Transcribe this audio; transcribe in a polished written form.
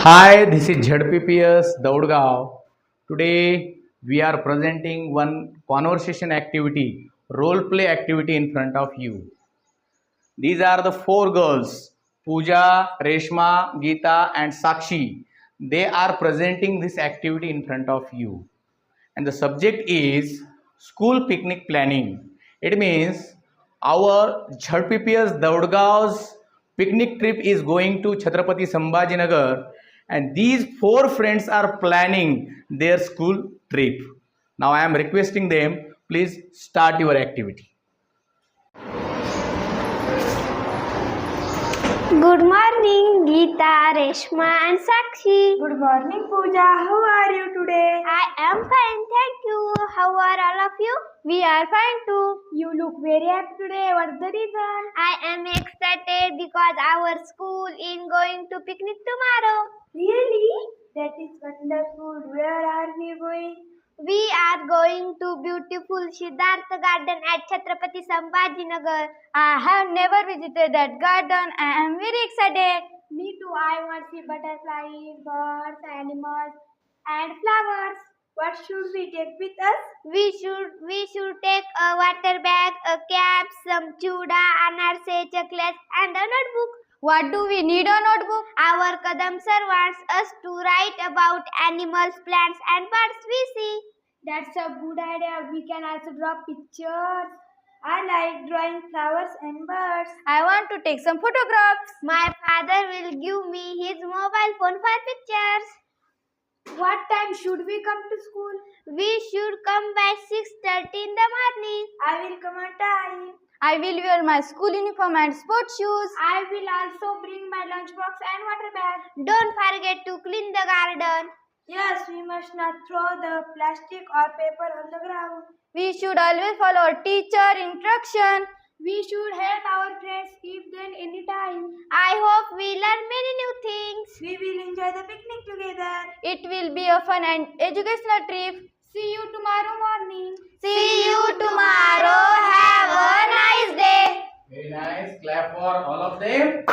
Hi, this is ZPPS Daudgaon. Today we are presenting one conversation activity, role play activity in front of you. These are the four girls, Pooja, Reshma, Geeta, and Sakshi. They are presenting this activity in front of you. And the subject is school picnic planning. It means our ZPPS Daudgaon's picnic trip is going to Chhatrapati Sambhajinagar, and these four friends are planning their school trip. Now I am requesting them, please start your activity. Good morning, Geeta, Reshma, and Sakshi. Good morning, Pooja. How are you today? I am fine, thank you. How are all of you? We are fine too. You look very happy today. What's the reason? I am excited because our school is going to picnic tomorrow. Really? That is wonderful. Where are we going? We are going to beautiful Siddhartha Garden at Chhatrapati Sambhajinagar. I have never visited that garden. I am very excited. Me too. I want to see butterflies, birds, animals, and flowers. What should we take with us? We should take a water bag, a cap, some chuda, anarse, chocolates, and a notebook. What do we need a notebook? Our Kadam sir wants us to write about animals, plants, and birds we see. That's a good idea. We can also draw pictures. I like drawing flowers and birds. I want to take some photographs. My father will give me his mobile phone for pictures. What time should we come to school? We should come by 6:30 in the morning. I will come on time. I will wear my school uniform and sports shoes. I will also bring my lunchbox and water bag. Don't forget to clean the garden. Yes, we must not throw the plastic or paper on the ground. We should always follow teacher instruction. We should help our friends if them anytime. I hope we learn many new things. We will enjoy the picnic together. It will be a fun and educational trip. See you tomorrow morning. See you tomorrow. Have a nice day. Very nice. Clap for all of them.